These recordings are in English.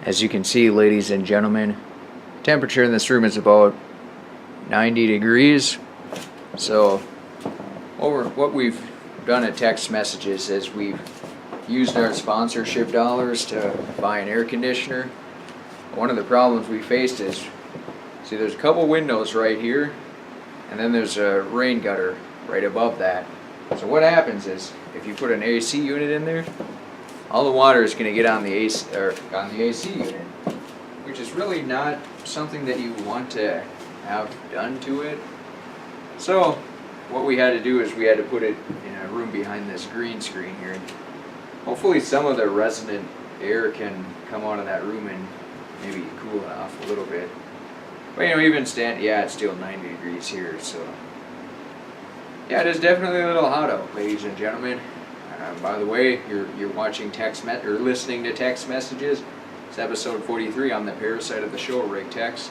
As you can see, ladies and gentlemen, temperature in this room is about 90 degrees. So what we've done at Tex Messages is we've used our sponsorship dollars to buy an air conditioner. One of the problems we faced is, see, there's a couple windows right here, and then there's a rain gutter right above that. So what happens is, if you put an AC unit in there, all the water is going to get on the AC unit, which is really not something that you want to have done to it. So what we had to do is we had to put it in a room behind this green screen here. Hopefully some of the resident air can come out of that room and maybe cool it off a little bit. But even it's still 90 degrees here, so yeah, it is definitely a little hot out, ladies and gentlemen. By the way, you're watching listening to Tex Messages. It's episode 43. I'm the parasite of the show, Rick Tex.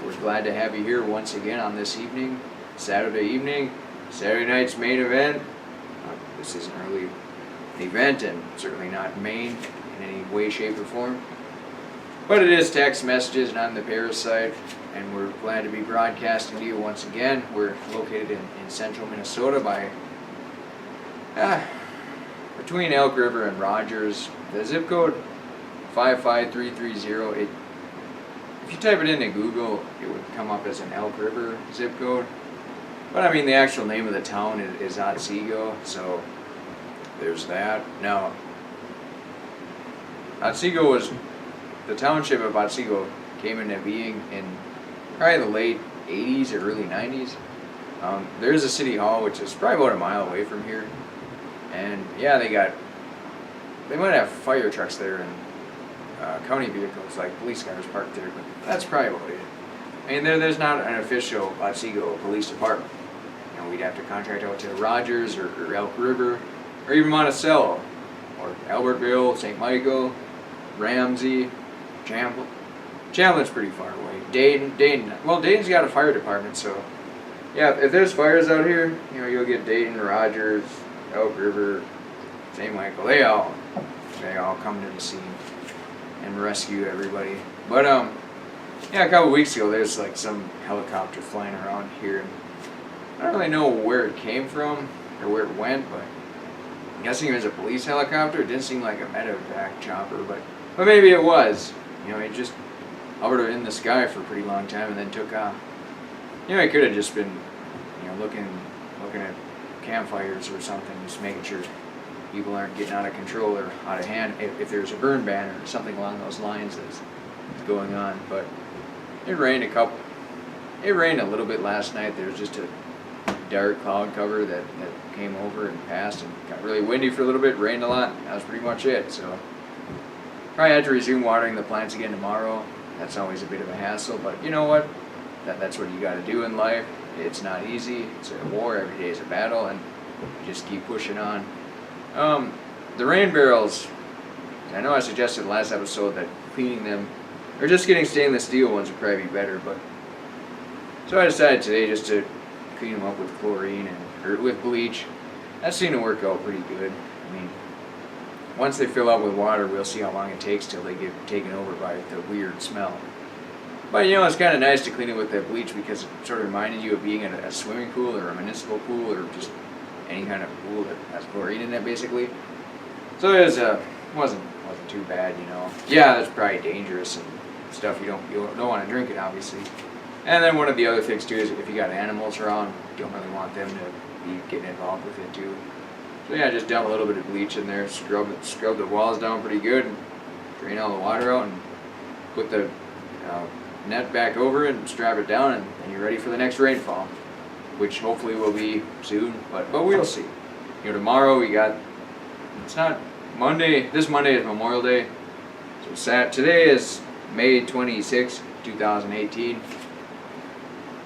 We're glad to have you here once again on this evening, Saturday evening, Saturday night's main event. This isn't really an event, and certainly not main in any way, shape, or form. But it is Tex Messages, and I'm the parasite, and we're glad to be broadcasting to you once again. We're located in central Minnesota between Elk River and Rogers. The zip code 55330. If you type it into Google, it would come up as an Elk River zip code. But I mean, the actual name of the town is Otsego, so there's that. Now, Otsego was, the township of Otsego came into being in probably the late 80s or early 90s. There's a city hall, which is probably about a mile away from here. And yeah, they might have fire trucks there and county vehicles, like police cars parked there, but that's probably about it. I mean, there's not an official Otsego police department. We'd have to contract out to Rogers or Elk River, or even Monticello, or Albertville, St. Michael, Ramsey, Champlin. Champlin's pretty far away. Dayton. Well, Dayton's got a fire department, so yeah, if there's fires out here, you'll get Dayton, Rogers, Elk River, St. Michael. They all come to the scene and rescue everybody. But a couple weeks ago, there's like some helicopter flying around here. I don't really know where it came from or where it went, but I'm guessing it was a police helicopter. It didn't seem like a medevac chopper, but maybe it was. It just hovered in the sky for a pretty long time and then took off. It could have just been, looking at campfires or something, just making sure people aren't getting out of control or out of hand. If there's a burn ban or something along those lines that's going on, but it rained a little bit last night. There was just a dark cloud cover that came over and passed, and got really windy for a little bit, rained a lot. That was pretty much it. So probably had to resume watering the plants again tomorrow. That's always a bit of a hassle, but you know what? That's what you got to do in life. It's not easy. It's a war. Every day is a battle, and you just keep pushing on. The rain barrels, I know I suggested last episode that cleaning them, or just getting stainless steel ones would probably be better, but so I decided today just to clean them up with chlorine or with bleach. That seemed to work out pretty good. I mean, once they fill up with water, we'll see how long it takes till they get taken over by the weird smell. But it's kind of nice to clean it with that bleach because it sort of reminded you of being in a swimming pool or a municipal pool or just any kind of pool that has chlorine in it, basically. So it wasn't too bad, Yeah, that's probably dangerous and stuff. You don't want to drink it, obviously. And then one of the other things too is if you got animals around, you don't really want them to be getting involved with it too. So yeah, just dump a little bit of bleach in there, scrub the walls down pretty good, and drain all the water out, and put the net back over it and strap it down, and you're ready for the next rainfall, which hopefully will be soon, but we'll see. Tomorrow it's not Monday. This Monday is Memorial Day. So today is May 26, 2018.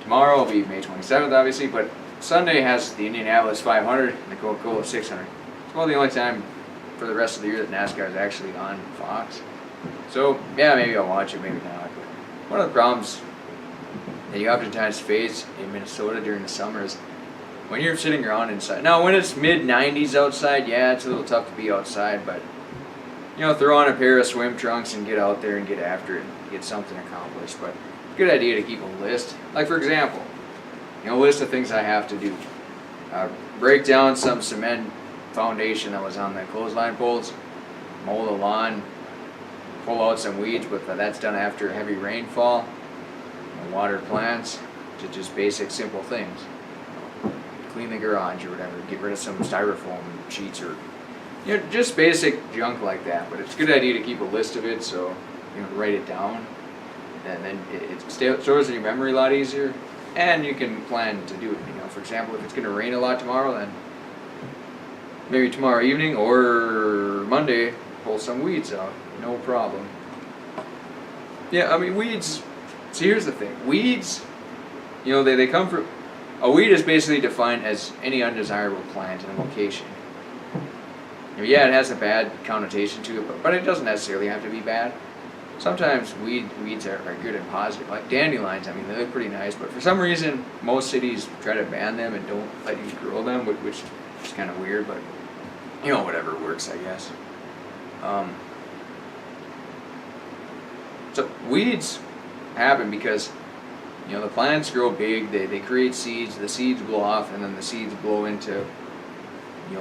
Tomorrow will be May 27th, obviously, but Sunday has the Indianapolis 500 and the Coca-Cola 600. It's the only time for the rest of the year that NASCAR is actually on Fox. So, yeah, maybe I'll watch it, maybe not. But one of the problems that you oftentimes face in Minnesota during the summer is when you're sitting around inside. Now, when it's mid-90s outside, yeah, it's a little tough to be outside, but throw on a pair of swim trunks and get out there and get after it and get something accomplished. But good idea to keep a list. Like for example, a list of things I have to do. Break down some cement foundation that was on the clothesline poles, mow the lawn, pull out some weeds, but that's done after heavy rainfall, water plants, just basic simple things. Clean the garage or whatever, get rid of some styrofoam sheets or just basic junk like that. But it's a good idea to keep a list of it, so write it down, and then it stores in your memory a lot easier, and you can plan to do it. For example, if it's going to rain a lot tomorrow, then maybe tomorrow evening or Monday, pull some weeds out, no problem. Yeah, I mean weeds. So here's the thing: weeds, they come from. A weed is basically defined as any undesirable plant in a location. Yeah, it has a bad connotation to it, but it doesn't necessarily have to be bad. Sometimes weeds are good and positive, like dandelions. I mean, they look pretty nice, but for some reason, most cities try to ban them and don't let you grow them, which is kind of weird, but whatever works, I guess. So weeds happen because the plants grow big, they create seeds, the seeds blow off, and then the seeds blow into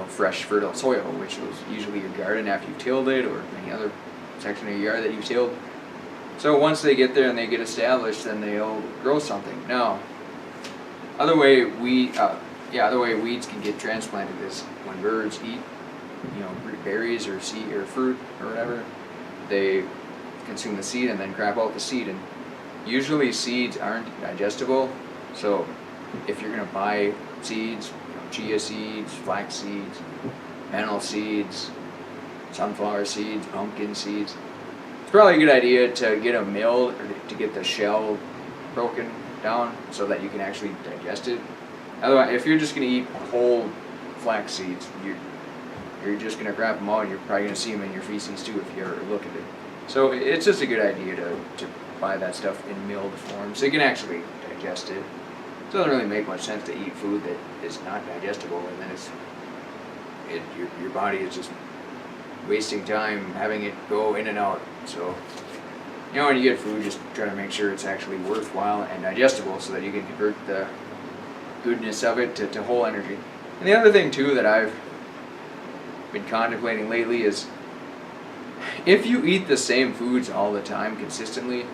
fresh fertile soil, which is usually your garden after you've tilled it, or any other section of your yard that you've tilled. So once they get there and they get established, then they'll grow something. Now, other way weeds can get transplanted is when birds eat berries or seed or fruit or whatever, they consume the seed and then crap out the seed, and usually seeds aren't digestible. So if you're going to buy seeds, chia seeds, flax seeds, fennel seeds, sunflower seeds, pumpkin seeds, it's probably a good idea to get them milled or to get the shell broken down so that you can actually digest it. Otherwise, if you're just going to eat whole flax seeds, you're just going to crap them out, and you're probably going to see them in your feces too if you ever look at it. So it's just a good idea to buy that stuff in milled form so you can actually digest it. It doesn't really make much sense to eat food that is not digestible, and then your body is just wasting time having it go in and out. So when you get food, just try to make sure it's actually worthwhile and digestible so that you can convert the goodness of it to whole energy. And the other thing too that I've been contemplating lately is, if you eat the same foods all the time consistently,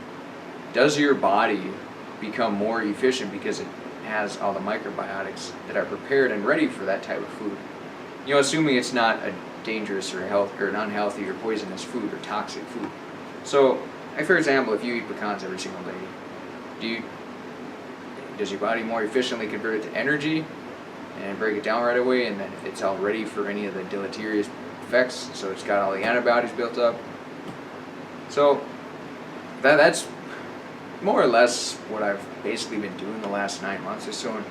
does your body become more efficient because it has all the microbiotics that are prepared and ready for that type of food? Assuming it's not a dangerous or an unhealthy or poisonous food or toxic food. So, for example, if you eat pecans every single day, does your body more efficiently convert it to energy and break it down right away, and then it's all ready for any of the deleterious effects, so it's got all the antibodies built up? So that's more or less what I've basically been doing the last 9 months or so, and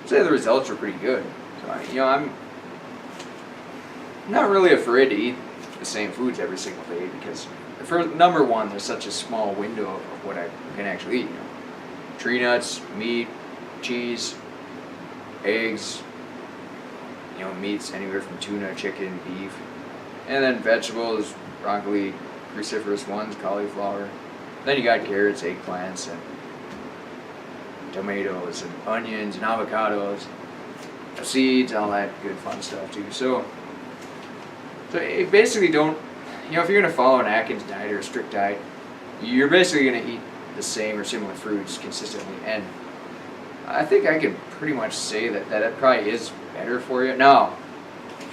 I'd say the results are pretty good. So I'm not really afraid to eat the same foods every single day, because for number one, there's such a small window of what I can actually eat. Tree nuts, meat, cheese, eggs, meats anywhere from tuna, chicken, beef, and then vegetables, broccoli, cruciferous ones, cauliflower. Then you got carrots, eggplants, and tomatoes, and onions, and avocados, seeds, all that good fun stuff too. So it basically don't, if you're going to follow an Atkins diet or a strict diet, you're basically going to eat the same or similar foods consistently. And I think I can pretty much say that it probably is better for you. Now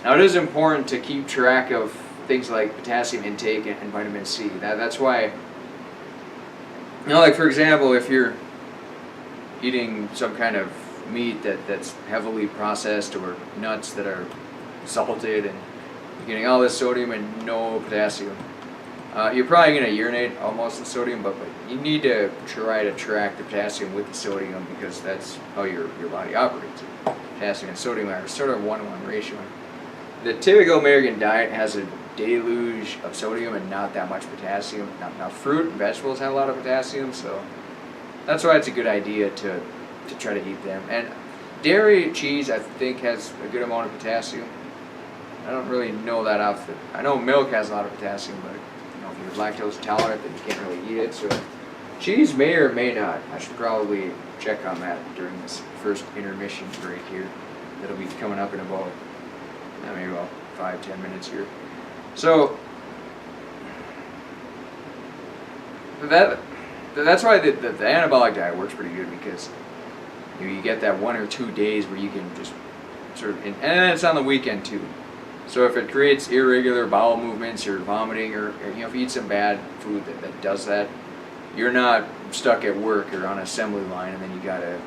it is important to keep track of things like potassium intake and vitamin C. That's why, like for example, if you're eating some kind of meat that's heavily processed, or nuts that are salted, and you're getting all this sodium and no potassium, you're probably going to urinate almost the sodium, but you need to try to track the potassium with the sodium, because that's how your body operates. Potassium and sodium are sort of a 1-to-1 ratio. The typical American diet has a deluge of sodium and not that much potassium. Now fruit and vegetables have a lot of potassium, so that's why it's a good idea to try to eat them. And dairy, cheese, I think, has a good amount of potassium. I don't really know that off I know milk has a lot of potassium, but if you're lactose intolerant, then you can't really eat it. So cheese may or may not. I should probably check on that during this first intermission break here. That'll be coming up in about maybe about 5-10 minutes here. So that's why the anabolic diet works pretty good, because you get that 1 or 2 days where you can just sort of, and it's on the weekend too. So if it creates irregular bowel movements or vomiting, or if you eat some bad food that does that, you're not stuck at work or on an assembly line and then you gotta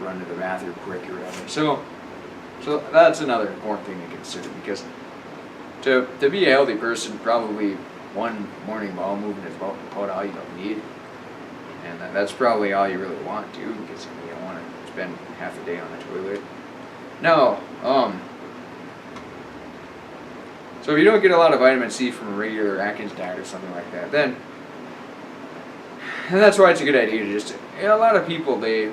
run to the bathroom quick or whatever. So that's another important thing to consider, because to be a healthy person, probably one morning bowel movement is about all you don't need, and that's probably all you really want to, because you don't want to spend half a day on the toilet. Now, so if you don't get a lot of vitamin C from a regular Atkins diet or something like that, then and that's why it's a good idea to just, a lot of people, maybe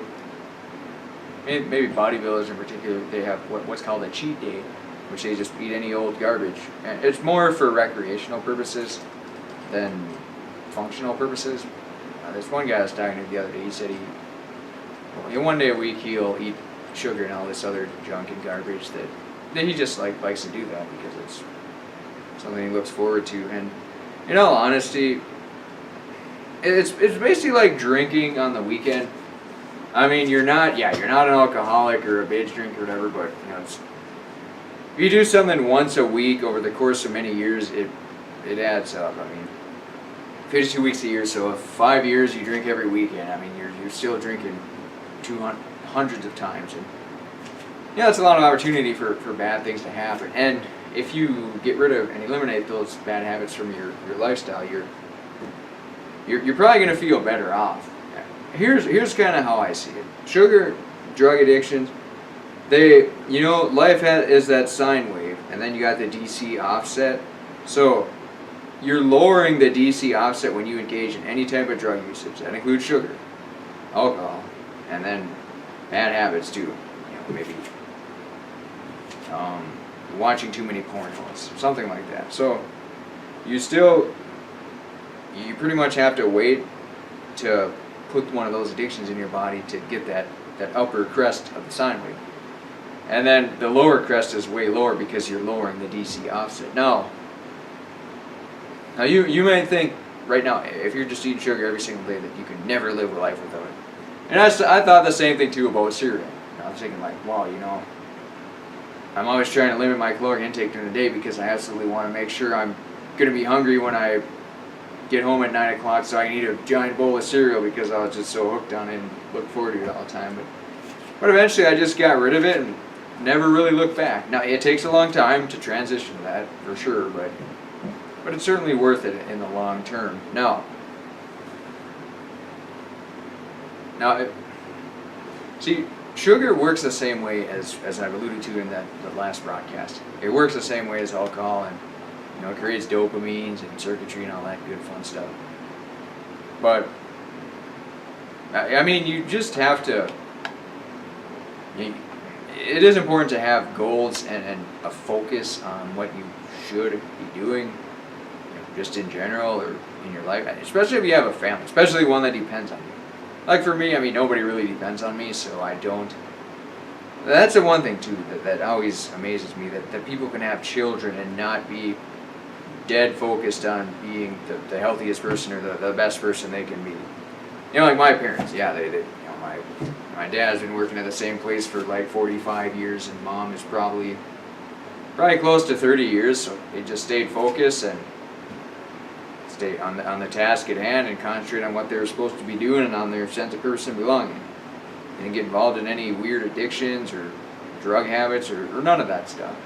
bodybuilders in particular, they have what's called a cheat day, which they just eat any old garbage. And it's more for recreational purposes than functional purposes. There's one guy I was talking to the other day, he said one day a week he'll eat sugar and all this other junk and garbage that he just likes to do that because it's something he looks forward to. And in all honesty, it's basically like drinking on the weekend. I mean, you're not an alcoholic or a binge drinker or whatever, but if you do something once a week over the course of many years, it adds up. I mean, 52 weeks a year, so if 5 years you drink every weekend, I mean, you're still drinking hundreds of times, and it's a lot of opportunity for bad things to happen. And if you get rid of and eliminate those bad habits from your lifestyle, you're probably going to feel better off. Here's kind of how I see it. Sugar, drug addictions, life is that sine wave, and then you got the DC offset. So you're lowering the DC offset when you engage in any type of drug usage. That includes sugar, alcohol, and then bad habits too. Maybe watching too many pornos, something like that. So you pretty much have to wait to put one of those addictions in your body to get that upper crest of the sine wave. And then the lower crest is way lower because you're lowering the DC offset. Now you might think right now, if you're just eating sugar every single day, that you can never live a life without it. And I thought the same thing too about cereal. I was thinking like, wow, I'm always trying to limit my caloric intake during the day because I absolutely want to make sure I'm going to be hungry when I get home at 9 o'clock, so I can eat a giant bowl of cereal because I was just so hooked on it and look forward to it all the time. But eventually I just got rid of it and never really looked back. Now, it takes a long time to transition to that, for sure, but it's certainly worth it in the long term. Now, see, sugar works the same way as I've alluded to in the last broadcast. It works the same way as alcohol, and it creates dopamines and circuitry and all that good fun stuff. But I mean, you just have to. It is important to have goals and a focus on what you should be doing, just in general or in your life, especially if you have a family, especially one that depends on you. Like for me, I mean, nobody really depends on me, so I don't. That's the one thing too that always amazes me, that people can have children and not be dead focused on being the healthiest person or the best person they can be. Like my parents, they my dad's been working at the same place for like 45 years, and mom is probably close to 30 years, so they just stayed focused and stay on the task at hand and concentrate on what they were supposed to be doing and on their sense of purpose and belonging. They didn't get involved in any weird addictions or drug habits or none of that stuff.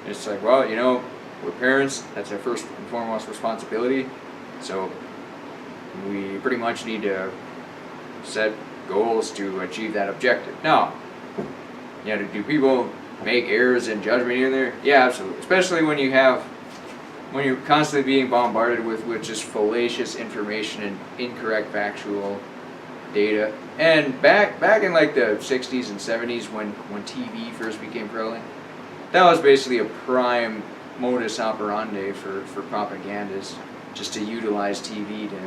It's like, well, we're parents, that's our first and foremost responsibility, so we pretty much need to set goals to achieve that objective. Now, do people make errors in judgment here and there? Yeah, absolutely. Especially when you're constantly being bombarded with just fallacious information and incorrect factual data. And back in like the 60s and 70s when TV first became prevalent, that was basically a prime modus operandi for propagandas, just to utilize TV to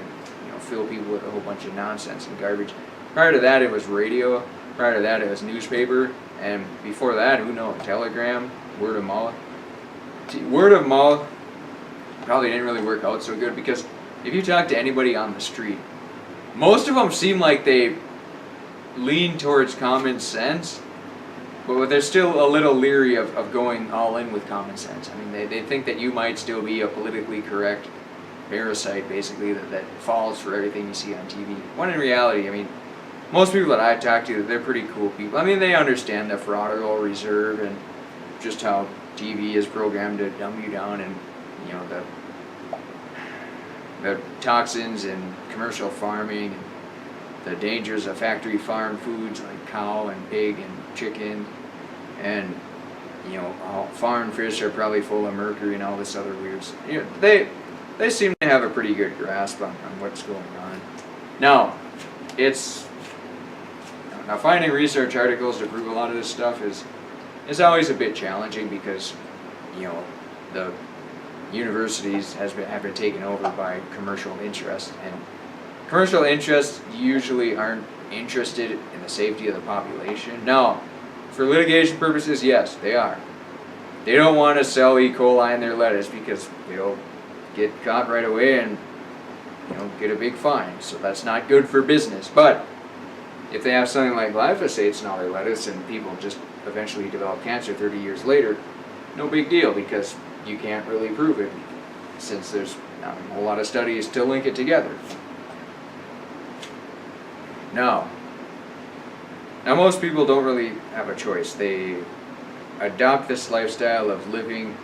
fill people with a whole bunch of nonsense and garbage. Prior to that, it was radio. Prior to that, it was newspaper, and before that, who knows? Telegram, word of mouth. Word of mouth probably didn't really work out so good, because if you talk to anybody on the street, most of them seem like they lean towards common sense, but they're still a little leery of going all in with common sense. I mean, they think that you might still be a politically correct parasite, basically, that falls for everything you see on TV. When in reality, I mean, most people that I talk to, they're pretty cool people. I mean, they understand the Federal Reserve and just how TV is programmed to dumb you down, and the toxins in commercial farming, and the dangers of factory farm foods like cow and pig and chicken, and how farm fish are probably full of mercury and all this other weird stuff. They seem to have a pretty good grasp on what's going on. Now, finding research articles to prove a lot of this stuff is always a bit challenging, because the universities have been taken over by commercial interests, and commercial interests usually aren't interested in the safety of the population. Now, for litigation purposes, yes, they are. They don't want to sell E. coli in their lettuce, because they'll get caught right away and get a big fine. So that's not good for business. But if they have something like glyphosate in all their lettuce and people just eventually develop cancer 30 years later, no big deal, because you can't really prove it, since there's not a whole lot of studies to link it together. Now most people don't really have a choice. They adopt this lifestyle of living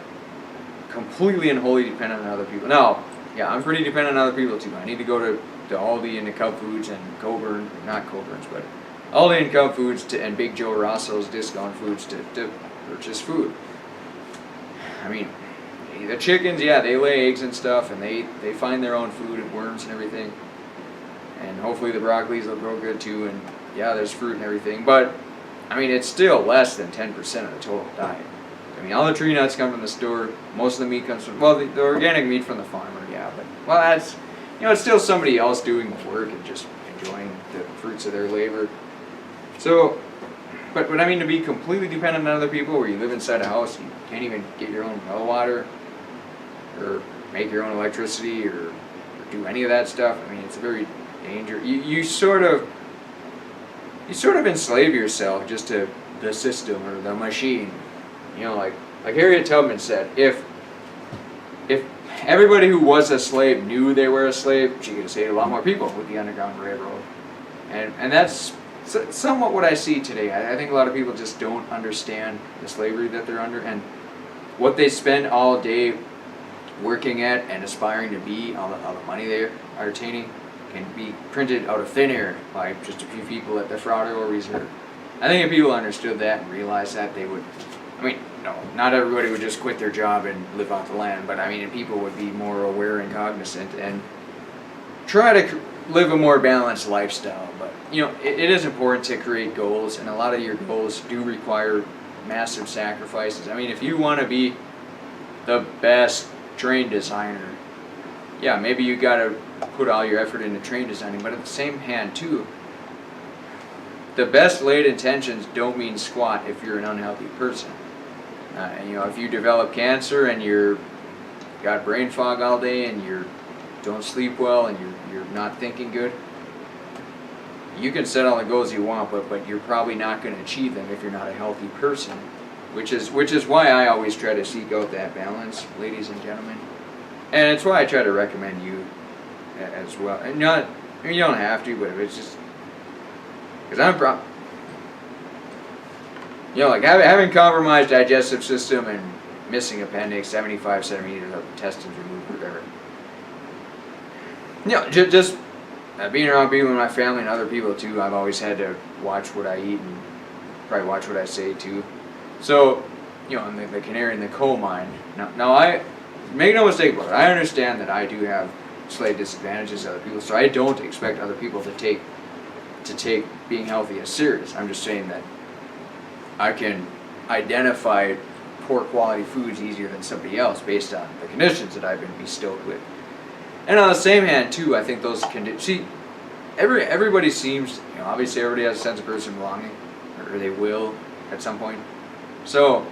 completely and wholly dependent on other people. Now, yeah, I'm pretty dependent on other people too. I need to go to Aldi and to Cub Foods and Coburn, not Coburn's, but Aldi and Cub Foods and Big Joe Rosso's discount foods to purchase food. I mean, the chickens, yeah, they lay eggs and stuff, and they find their own food and worms and everything. And hopefully the broccolis will grow good too, and yeah, there's fruit and everything. But, I mean, it's still less than 10% of the total diet. I mean, all the tree nuts come from the store. Most of the meat comes from, well, the organic meat from the farmer, yeah. But, well, that's, it's still somebody else doing the work and just enjoying the fruits of their labor. So, but I mean, to be completely dependent on other people, where you live inside a house, you can't even get your own well water, or make your own electricity, or do any of that stuff. I mean, it's a very dangerous. You sort of enslave yourself just to the system or the machine. Like Harriet Tubman said, if everybody who was a slave knew they were a slave, she could have saved a lot more people with the Underground Railroad. And that's somewhat what I see today. I think a lot of people just don't understand the slavery that they're under, and what they spend all day working at and aspiring to be, all the money they are attaining, can be printed out of thin air by just a few people at the Federal Reserve. I think if people understood that and realized that, they would, I mean, no, not everybody would just quit their job and live off the land, but I mean, people would be more aware and cognizant and try to live a more balanced lifestyle. But, it is important to create goals, and a lot of your goals do require massive sacrifices. I mean, if you want to be the best train designer, yeah, maybe you got to put all your effort into train designing, but at the same hand too, the best laid intentions don't mean squat if you're an unhealthy person. If you develop cancer and you're got brain fog all day and you don't sleep well and you're not thinking good, you can set all the goals you want, but you're probably not going to achieve them if you're not a healthy person, which is why I always try to seek out that balance, ladies and gentlemen. And it's why I try to recommend you as well. And you don't have to, but it's just because I'm like having compromised digestive system and missing appendix, 75 centimeters of intestines removed, whatever. Just being around people in my family and other people too, I've always had to watch what I eat and probably watch what I say too. So, I'm the canary in the coal mine. Now I make no mistake about it. I understand that I do have slight disadvantages to other people, so I don't expect other people to take being healthy as serious. I'm just saying that I can identify poor quality foods easier than somebody else based on the conditions that I've been bestowed with. And on the same hand, too, I think those conditions. See, everybody seems, obviously everybody has a sense of personal belonging, or they will at some point. So,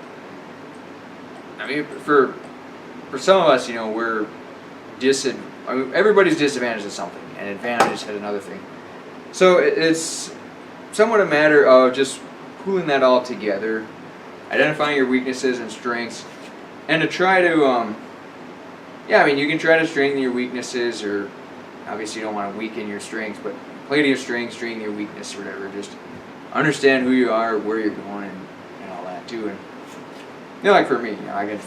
I mean, for some of us, we're everybody's disadvantaged at something, and advantaged at another thing. So it's somewhat a matter of just pulling that all together, identifying your weaknesses and strengths, and to try to, you can try to strengthen your weaknesses, or obviously you don't want to weaken your strengths, but play to your strengths, strengthen your weakness, or whatever. Just understand who you are, where you're going, and all that too. And like for me, I can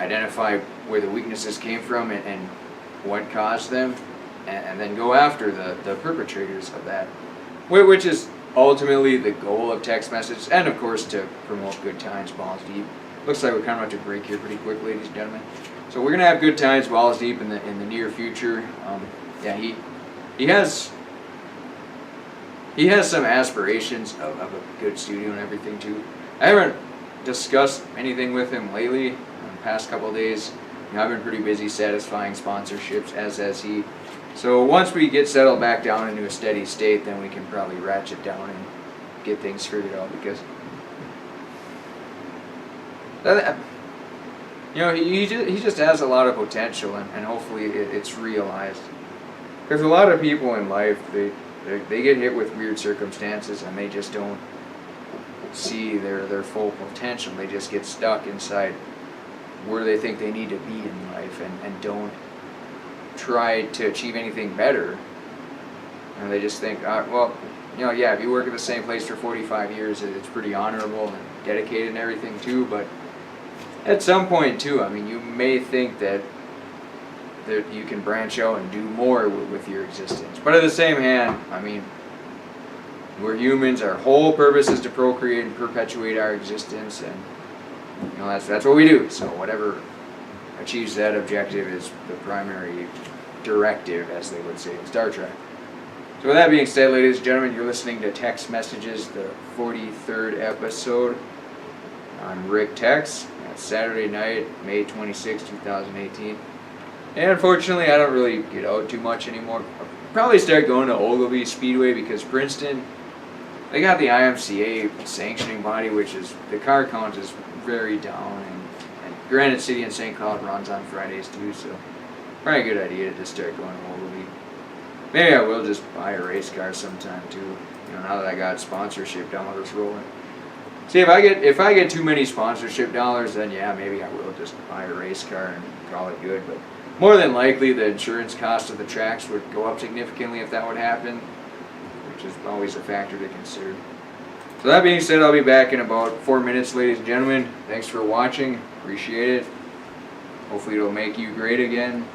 identify where the weaknesses came from and what caused them, and then go after the perpetrators of that, which is ultimately the goal of Text Messages, and of course to promote good times, balls deep. Looks like we're coming up to break here pretty quick, ladies and gentlemen. So we're gonna have good times, balls deep in the near future. He has some aspirations of a good studio and everything too. I haven't discussed anything with him lately. In the past couple of days, I've been pretty busy satisfying sponsorships, as has he. So once we get settled back down into a steady state, then we can probably ratchet down and get things figured out, because he just has a lot of potential, and hopefully it's realized. Because a lot of people in life, they get hit with weird circumstances and they just don't see their full potential. They just get stuck inside where they think they need to be in life, and don't try to achieve anything better. And they just think, if you work at the same place for 45 years, it's pretty honorable and dedicated and everything too, but at some point too, you may think that you can branch out and do more with your existence. But at the same hand, we're humans, our whole purpose is to procreate and perpetuate our existence, and that's what we do. So whatever achieves that objective is the primary directive, as they would say in Star Trek. So with that being said, ladies and gentlemen, you're listening to Text Messages, the 43rd episode on Rick Tex. That's Saturday night, May 26, 2018. And unfortunately, I don't really get out too much anymore. I'll probably start going to Ogilvy Speedway, because Princeton, they got the IMCA sanctioning body, which is, the car count is very down, and Granite City and St. Cloud runs on Fridays too, so probably a good idea to just start going to Ogilvy. Maybe I will just buy a race car sometime too, now that I got sponsorship dollars rolling. See, if I get too many sponsorship dollars, then maybe I will just buy a race car and call it good, but more than likely the insurance cost of the tracks would go up significantly if that would happen, which is always a factor to consider. So that being said, I'll be back in about 4 minutes, ladies and gentlemen. Thanks for watching. Appreciate it. Hopefully it'll make you great again.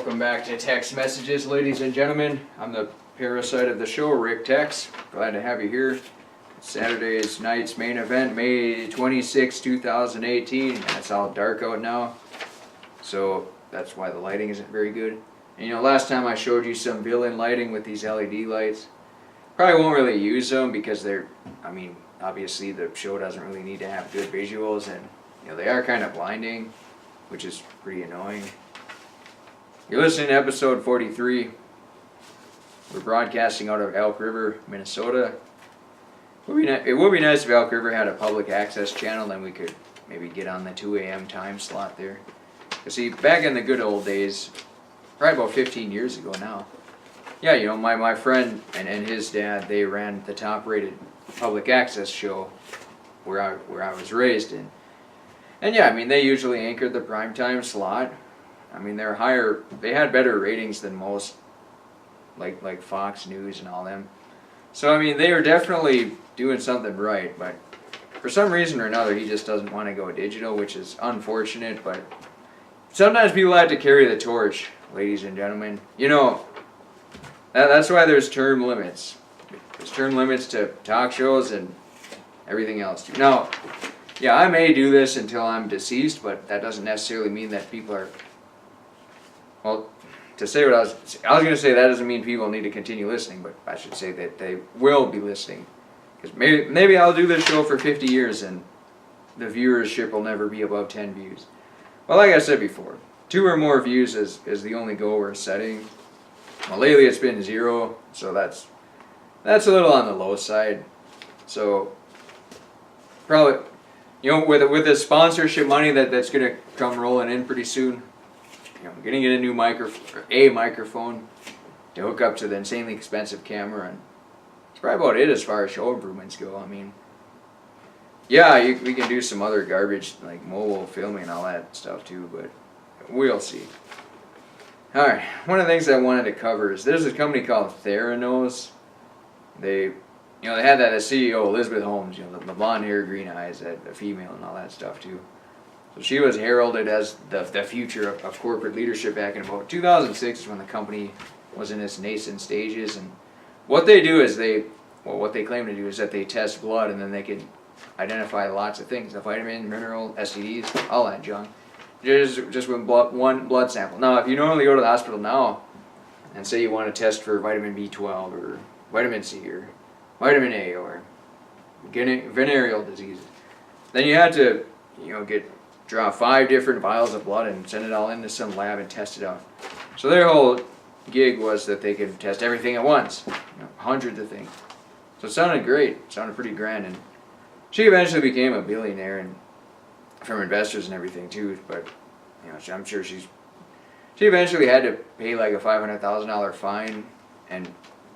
Welcome back to Tex Messages, ladies and gentlemen. I'm the parasite of the show, Rick Tex. Glad to have you here. Saturday's night's main event, May 26, 2018. It's all dark out now, so that's why the lighting isn't very good. And last time I showed you some villain lighting with these LED lights. Probably won't really use them because obviously the show doesn't really need to have good visuals, and they are kind of blinding, which is pretty annoying. You're listening to episode 43. We're broadcasting out of Elk River, Minnesota. It would be nice if Elk River had a public access channel, then we could maybe get on the 2 a.m. time slot there. You see, back in the good old days, probably about 15 years ago now, yeah, my friend and his dad, they ran the top-rated public access show where I was raised in. And yeah, they usually anchored the primetime slot. They had better ratings than most, like Fox News and all them. So they were definitely doing something right, but for some reason or another, he just doesn't want to go digital, which is unfortunate, but sometimes people have to carry the torch, ladies and gentlemen. That's why there's term limits. There's term limits to talk shows and everything else too. Now, yeah, I may do this until I'm deceased, but that doesn't necessarily mean that people are... Well, to say what I was going to say, that doesn't mean people need to continue listening, but I should say that they will be listening. Because maybe I'll do this show for 50 years and the viewership will never be above 10 views. Well, like I said before, 2 or more views is the only goal we're setting. Well, lately it's been 0, so that's a little on the low side. So probably, with the sponsorship money that's going to come rolling in pretty soon, I'm going to get a new microphone to hook up to the insanely expensive camera, and that's probably about it as far as show improvements go. Yeah, we can do some other garbage like mobile filming and all that stuff too, but we'll see. Alright, one of the things I wanted to cover is there's a company called Theranos. They had that as CEO, Elizabeth Holmes, the blonde hair, green eyes, the female and all that stuff too. So she was heralded as the future of corporate leadership back in about 2006 is when the company was in its nascent stages. And what they do is what they claim to do is that they test blood and then they can identify lots of things, the vitamin, mineral, STDs, all that junk, just with one blood sample. Now, if you normally go to the hospital now and say you want to test for vitamin B12 or vitamin C or vitamin A or venereal diseases, then you had to draw 5 different vials of blood and send it all into some lab and test it out. So their whole gig was that they could test everything at once, hundreds of things. So it sounded great, it sounded pretty grand, and she eventually became a billionaire and from investors and everything too. But I'm sure she eventually had to pay like a $500,000 fine and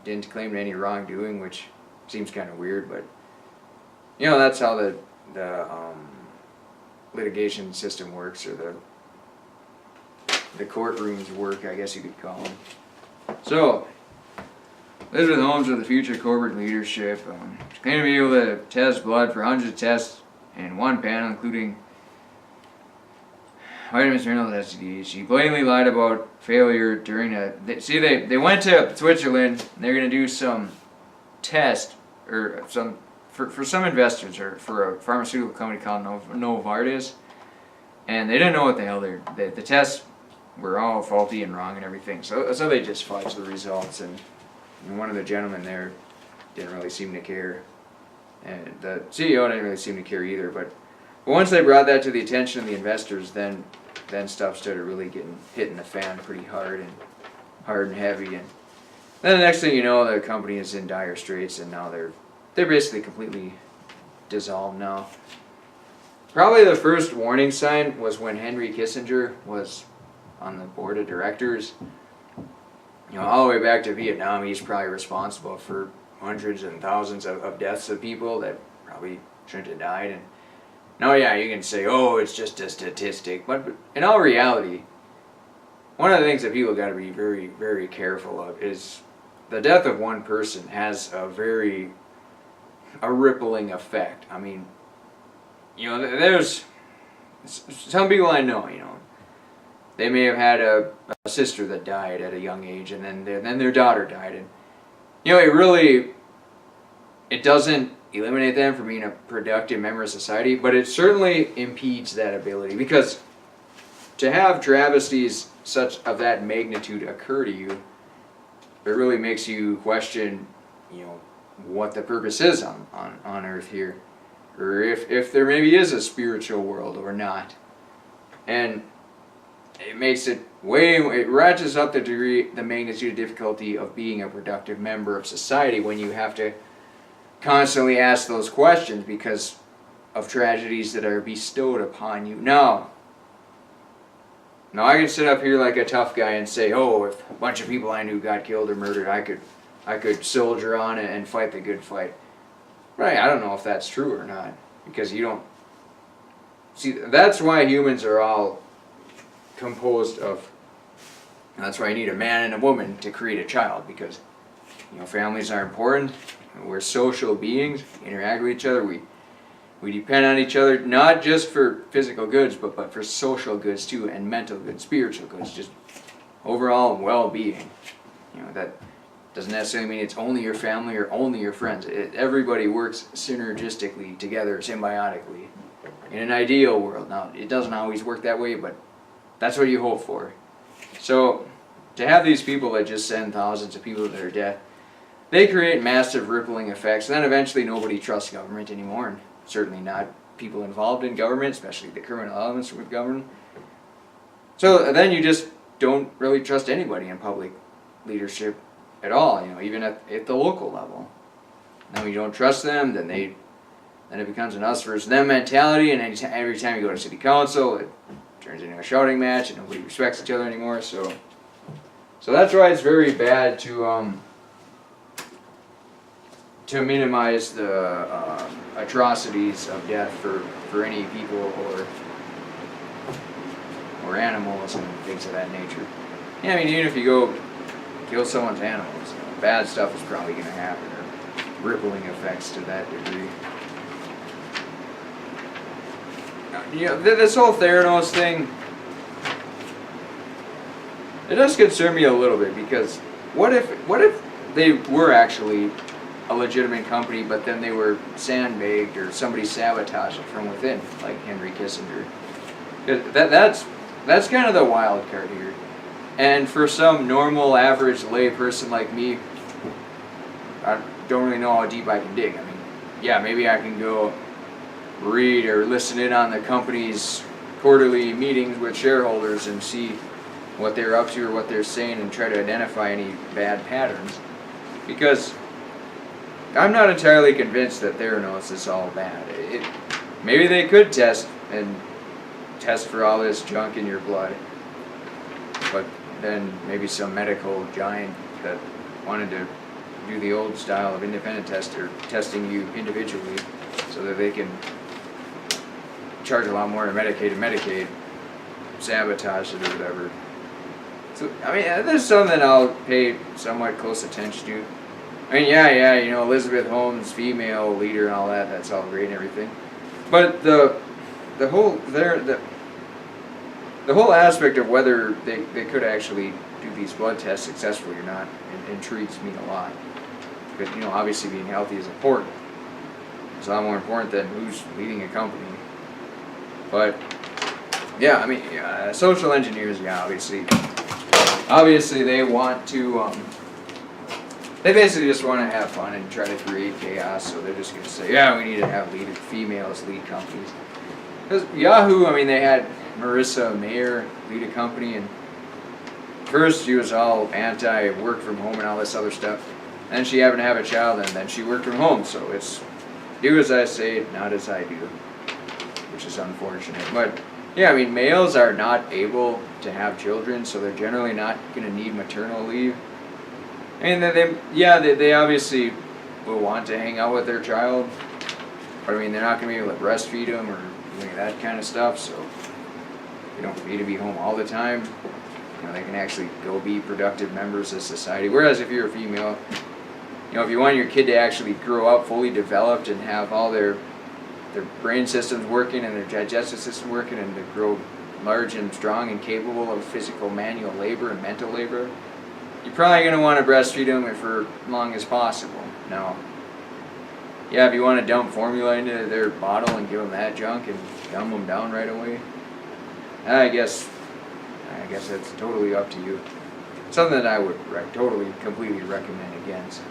didn't claim any wrongdoing, which seems kind of weird. But that's how the litigation system works, or the courtrooms work, I guess you could call them. So, Elizabeth Holmes of the future corporate leadership, she claimed to be able to test blood for hundreds of tests in one panel, including vitamins, minerals, STDs. She blatantly lied about failure during they went to Switzerland and they're going to do some test or for some investors or for a pharmaceutical company called Novartis, and they didn't know what the hell the tests were all faulty and wrong and everything. So they just fudged the results, and one of the gentlemen there didn't really seem to care, and the CEO didn't really seem to care either. But once they brought that to the attention of the investors, then stuff started really hitting the fan pretty hard and heavy, and then the next thing you know, the company is in dire straits, and now they're basically completely dissolved now. Probably the first warning sign was when Henry Kissinger was on the board of directors. All the way back to Vietnam, he's probably responsible for hundreds and thousands of deaths of people that probably shouldn't have died. And now, yeah, you can say, oh, it's just a statistic. But in all reality, one of the things that people got to be very, very careful of is the death of one person has a rippling effect. there's some people I know, they may have had a sister that died at a young age, and then their daughter died, and it doesn't eliminate them from being a productive member of society, but it certainly impedes that ability, because to have travesties such of that magnitude occur to you, it really makes you question, what the purpose is on Earth here, or if there maybe is a spiritual world or not, and it makes it ratchets up the magnitude of difficulty of being a productive member of society when you have to constantly ask those questions because of tragedies that are bestowed upon you. Now I can sit up here like a tough guy and say, oh, if a bunch of people I knew got killed or murdered, I could soldier on and fight the good fight. Right? I don't know if that's true or not, because you don't see. That's why humans are all composed of. That's why you need a man and a woman to create a child, because families are important. We're social beings. We interact with each other. We depend on each other, not just for physical goods, but for social goods too, and mental goods, spiritual goods, just overall well-being. That doesn't necessarily mean it's only your family or only your friends. Everybody works synergistically together, symbiotically, in an ideal world. Now, it doesn't always work that way, but that's what you hope for. So, to have these people that just send thousands of people to their death, they create massive rippling effects, and then eventually nobody trusts government anymore, and certainly not people involved in government, especially the criminal elements with government. So then you just don't really trust anybody in public leadership at all, even at the local level. Then when you don't trust them, then it becomes an us versus them mentality, and every time you go to city council, it turns into a shouting match, and nobody respects each other anymore. So that's why it's very bad to minimize the atrocities of death for any people or animals and things of that nature. Yeah, I mean, even if you go kill someone's animals, bad stuff is probably going to happen, or rippling effects to that degree. This whole Theranos thing, it does concern me a little bit, because what if they were actually a legitimate company, but then they were sandbagged or somebody sabotaged it from within, like Henry Kissinger? That's kind of the wild card here. And for some normal, average lay person like me, I don't really know how deep I can dig. I mean, yeah, maybe I can go read or listen in on the company's quarterly meetings with shareholders and see what they're up to or what they're saying and try to identify any bad patterns. Because I'm not entirely convinced that Theranos is all bad. Maybe they could test for all this junk in your blood, but then maybe some medical giant that wanted to do the old style of independent tester, testing you individually so that they can charge a lot more to Medicaid, sabotage it or whatever. So, I mean, there's something I'll pay somewhat close attention to. I mean, yeah, Elizabeth Holmes, female leader and all that, that's all great and everything. But the whole aspect of whether they could actually do these blood tests successfully or not intrigues me a lot. Because, obviously being healthy is important. It's a lot more important than who's leading a company. But, yeah, I mean, social engineers, obviously they want to, they basically just want to have fun and try to create chaos, so they're just going to say, yeah, we need to have females lead companies. Because Yahoo, I mean, they had Marissa Mayer lead a company, and first she was all anti-work from home and all this other stuff. Then she happened to have a child, and then she worked from home, so it's do as I say, not as I do, which is unfortunate. But, yeah, I mean, males are not able to have children, so they're generally not going to need maternal leave. And they obviously will want to hang out with their child, but I mean, they're not going to be able to breastfeed them or any of that kind of stuff, so they don't need to be home all the time. They can actually go be productive members of society. Whereas if you're a female, if you want your kid to actually grow up fully developed and have all their brain systems working and their digestive system working and to grow large and strong and capable of physical manual labor and mental labor, you're probably going to want to breastfeed them for as long as possible. Now, yeah, if you want to dump formula into their bottle and give them that junk and dumb them down right away, I guess that's totally up to you. Something that I would totally, completely recommend against.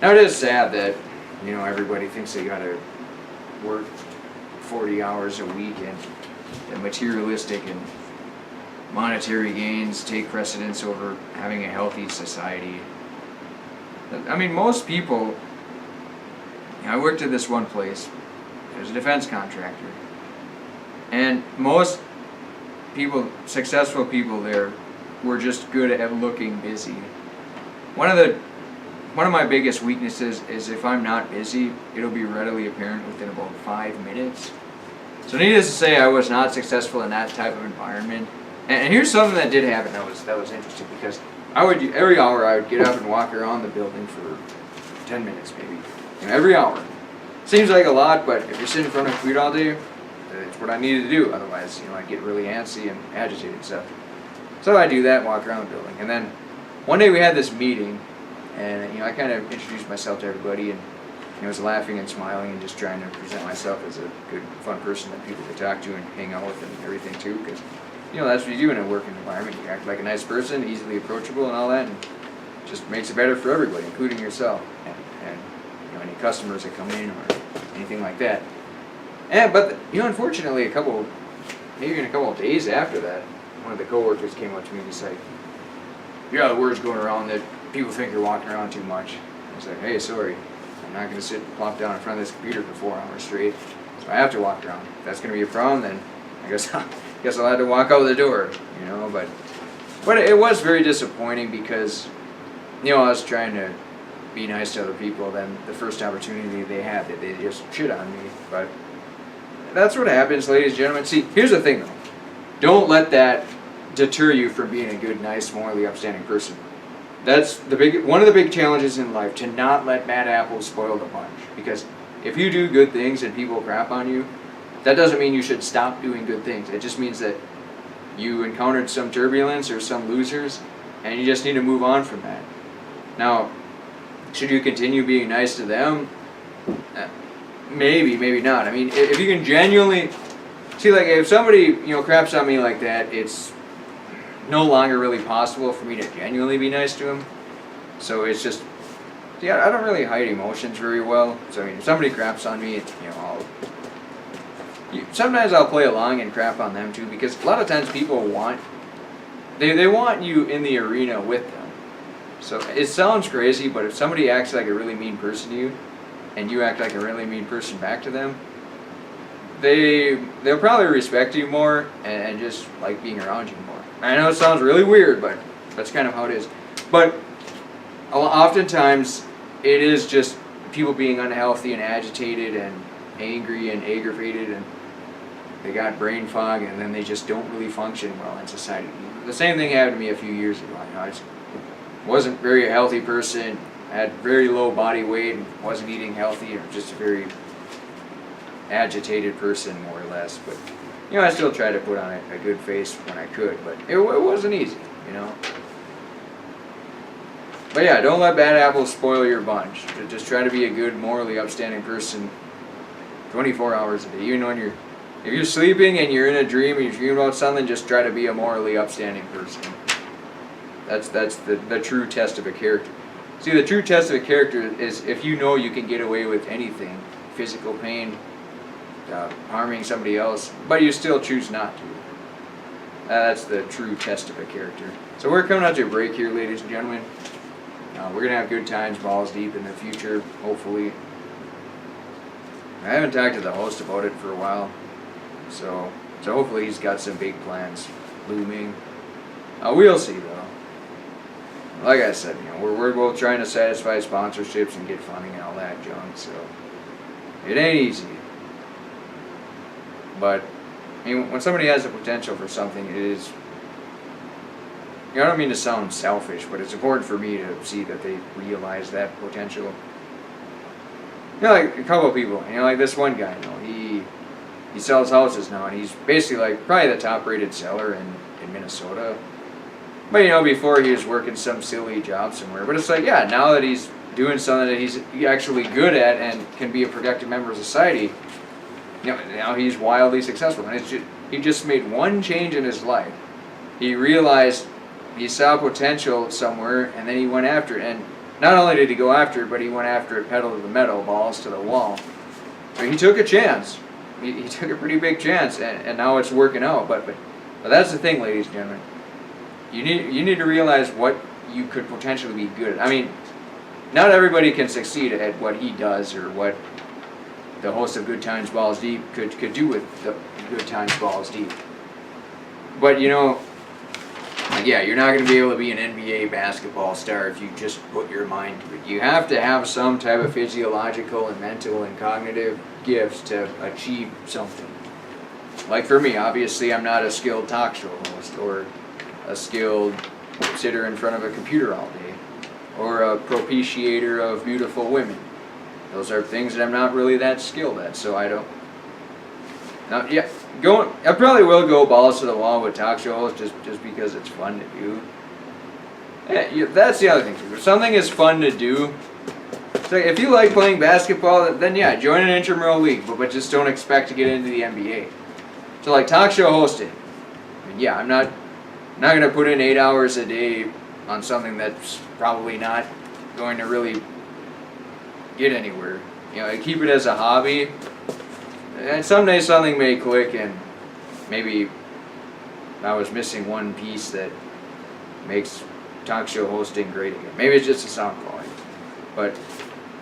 Now, it is sad that, everybody thinks they gotta work 40 hours a week and the materialistic and monetary gains take precedence over having a healthy society. I mean, most people, I worked at this one place, it was a defense contractor, and most people, successful people there, were just good at looking busy. One of my biggest weaknesses is if I'm not busy, it'll be readily apparent within about 5 minutes. So needless to say, I was not successful in that type of environment. And here's something that did happen that was interesting, because every hour I would get up and walk around the building for 10 minutes maybe. Every hour. Seems like a lot, but if you're sitting in front of a computer all day, it's what I needed to do. Otherwise, I'd get really antsy and agitated and stuff. So I do that, walk around the building. And then one day we had this meeting, and I kind of introduced myself to everybody, and I was laughing and smiling and just trying to present myself as a good, fun person that people could talk to and hang out with and everything too, because that's what you do in a working environment. You act like a nice person, easily approachable and all that, and just makes it better for everybody, including yourself and any customers that come in or anything like that. But unfortunately, maybe in a couple of days after that, one of the coworkers came up to me and he's like, the word's going around that people think you're walking around too much. I was like, hey, sorry, I'm not going to sit and plop down in front of this computer for 4 hours straight, so I have to walk around. If that's going to be a problem, then I guess I'll have to walk out the door, But it was very disappointing because, I was trying to be nice to other people. Then the first opportunity they had, they just shit on me. But that's what happens, ladies and gentlemen. See, here's the thing, though. Don't let that deter you from being a good, nice, morally upstanding person. That's one of the big challenges in life, to not let bad apples spoil the bunch. Because if you do good things and people crap on you, that doesn't mean you should stop doing good things. It just means that you encountered some turbulence or some losers, and you just need to move on from that. Now, should you continue being nice to them? Maybe, maybe not. I mean, if you can genuinely see, like, if somebody craps on me like that, it's no longer really possible for me to genuinely be nice to them. So it's just, I don't really hide emotions very well. So I mean, if somebody craps on me, sometimes I'll play along and crap on them too, because a lot of times people want you in the arena with them. So it sounds crazy, but if somebody acts like a really mean person to you, and you act like a really mean person back to them, they'll probably respect you more and just like being around you more. I know it sounds really weird, but that's kind of how it is. But oftentimes it is just people being unhealthy and agitated and angry and aggravated, and they got brain fog, and then they just don't really function well in society. The same thing happened to me a few years ago. I just wasn't very a healthy person, had very low body weight, and wasn't eating healthy, or just a very agitated person, more or less. But I still tried to put on a good face when I could, but it wasn't easy, But yeah, don't let bad apples spoil your bunch. Just try to be a good, morally upstanding person 24 hours a day. Even when if you're sleeping and you're in a dream and you're dreaming about something, just try to be a morally upstanding person. That's the true test of a character. See, the true test of a character is if you know you can get away with anything, physical pain, harming somebody else, but you still choose not to. That's the true test of a character. So we're coming out to a break here, ladies and gentlemen. We're going to have good times, balls deep in the future, hopefully. I haven't talked to the host about it for a while, so hopefully he's got some big plans looming. We'll see, though. Like I said, we're both trying to satisfy sponsorships and get funding and all that junk, so it ain't easy. But when somebody has the potential for something, it is. I don't mean to sound selfish, but it's important for me to see that they realize that potential. Like a couple of people, like this one guy, he sells houses now, and he's basically like probably the top rated seller in Minnesota. But before he was working some silly job somewhere. But it's like, yeah, now that he's doing something that he's actually good at and can be a productive member of society, now he's wildly successful. And he just made one change in his life. He realized he saw potential somewhere, and then he went after it. And not only did he go after it, but he went after it pedal to the metal, balls to the wall. So he took a chance. He took a pretty big chance, and now it's working out. But that's the thing, ladies and gentlemen. You need to realize what you could potentially be good at. I mean, not everybody can succeed at what he does or what the host of Good Times Balls Deep could do with the Good Times Balls Deep. But yeah, you're not going to be able to be an NBA basketball star if you just put your mind to it. You have to have some type of physiological and mental and cognitive gifts to achieve something. Like for me, obviously I'm not a skilled talk show host or a skilled sitter in front of a computer all day or a propitiator of beautiful women. Those are things that I'm not really that skilled at, so I don't. Now, yeah, I probably will go balls to the wall with talk show hosts just because it's fun to do. Yeah, that's the other thing too. If something is fun to do, so if you like playing basketball, then yeah, join an intramural league, but just don't expect to get into the NBA. So like talk show hosting, I mean, yeah, I'm not going to put in 8 hours a day on something that's probably not going to really get anywhere. I keep it as a hobby. And someday something may click, and maybe I was missing one piece that makes talk show hosting great again. Maybe it's just a sound quality. But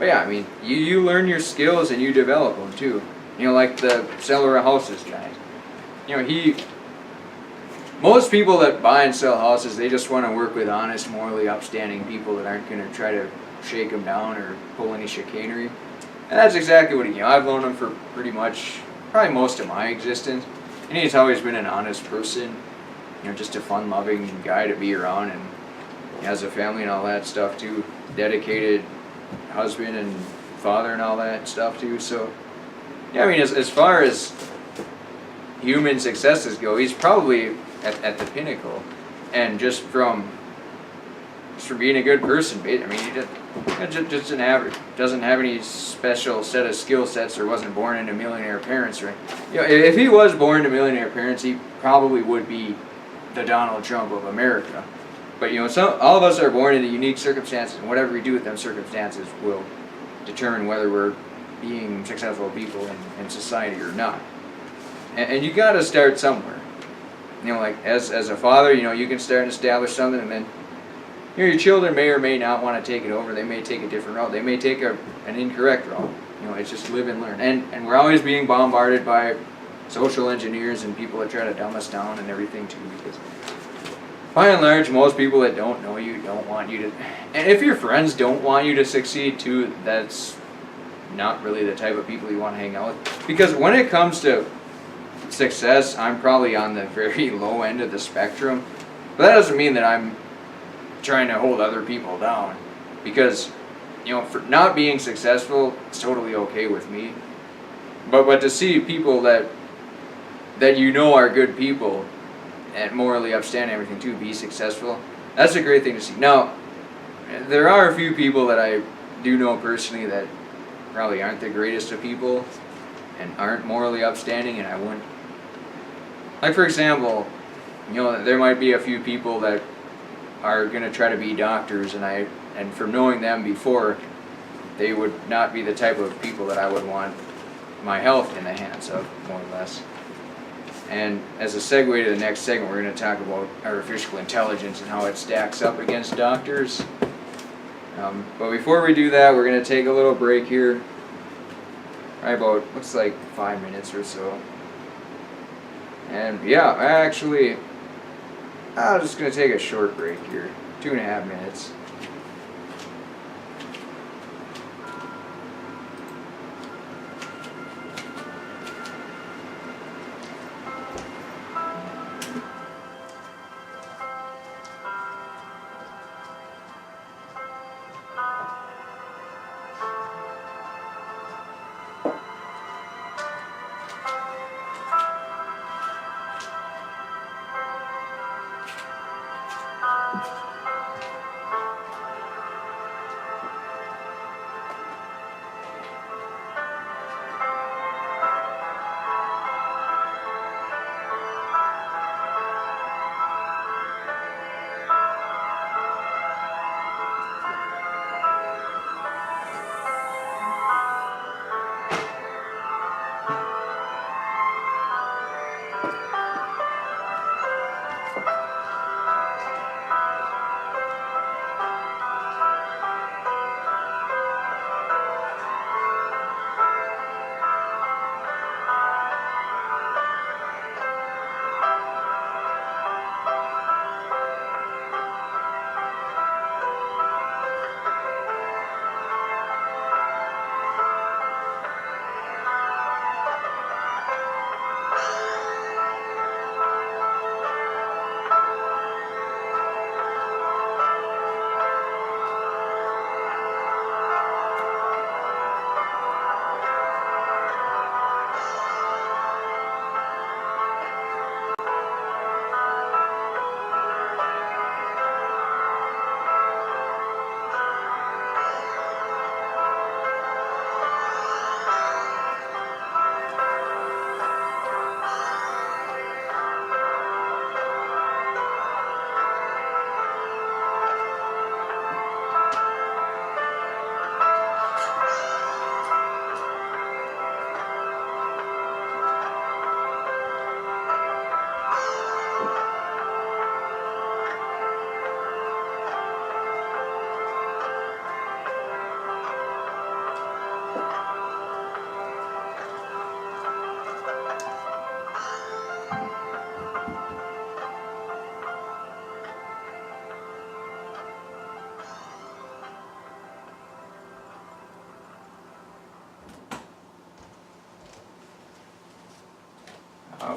yeah, I mean, you learn your skills and you develop them too. Like the seller of houses guy. Most people that buy and sell houses, they just want to work with honest, morally upstanding people that aren't going to try to shake them down or pull any chicanery. And that's exactly what I've known him for pretty much, probably most of my existence. And he's always been an honest person, just a fun-loving guy to be around, and he has a family and all that stuff too. Dedicated husband and father and all that stuff too. So, yeah, I mean, as far as human successes go, he's probably at the pinnacle. And just from being a good person, I mean, he just an average, doesn't have any special set of skill sets or wasn't born into millionaire parents, right? If he was born to millionaire parents, he probably would be the Donald Trump of America. But all of us are born into unique circumstances, and whatever we do with them circumstances will determine whether we're being successful people in society or not. And you got to start somewhere. Like as a father, you can start and establish something, and then your children may or may not want to take it over. They may take a different route. They may take an incorrect route. It's just live and learn. And we're always being bombarded by social engineers and people that try to dumb us down and everything too. Because by and large, most people that don't know you don't want you to. And if your friends don't want you to succeed too, that's not really the type of people you want to hang out with. Because when it comes to success, I'm probably on the very low end of the spectrum. But that doesn't mean that I'm trying to hold other people down, because for not being successful, it's totally okay with me. But to see people that are good people and morally upstanding everything too be successful, that's a great thing to see. Now, there are a few people that I do know personally that probably aren't the greatest of people and aren't morally upstanding, and I wouldn't. Like for example, there might be a few people that are going to try to be doctors, and from knowing them before, they would not be the type of people that I would want my health in the hands of, more or less. And as a segue to the next segment, we're going to talk about artificial intelligence and how it stacks up against doctors. But before we do that, we're going to take a little break here. Right about, looks like 5 minutes or so. And yeah, I'm just going to take a short break here, 2.5 minutes.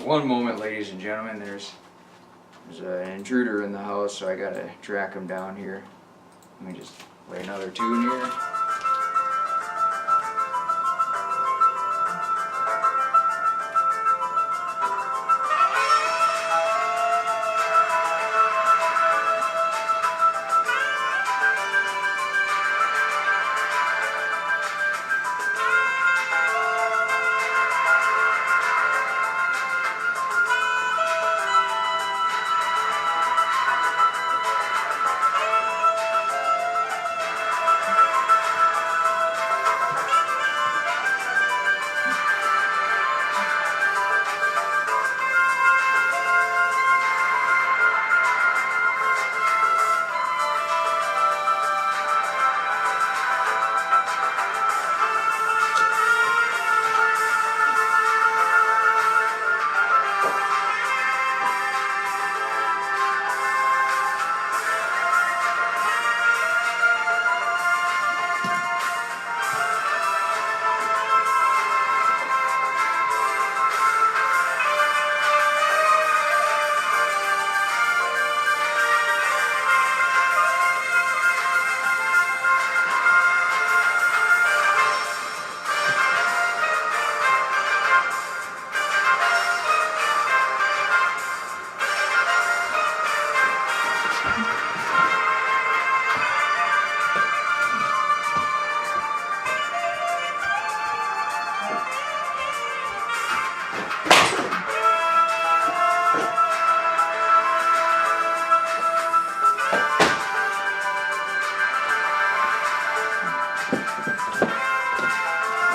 One moment, ladies and gentlemen. There's an intruder in the house, so I gotta track him down here. Let me just play another tune here.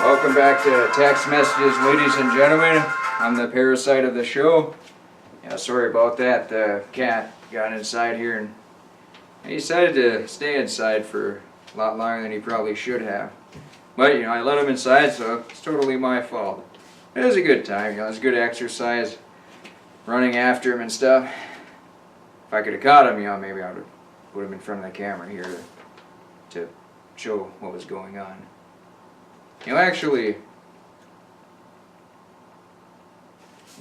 Welcome back to Tex Messages, ladies and gentlemen. I'm the parasite of the show. Yeah, sorry about that. The cat got inside here and he decided to stay inside for a lot longer than he probably should have. But, I let him inside, so it's totally my fault. It was a good time, it was good exercise, running after him and stuff. If I could have caught him, maybe I would have put him in front of the camera here to show what was going on. Actually,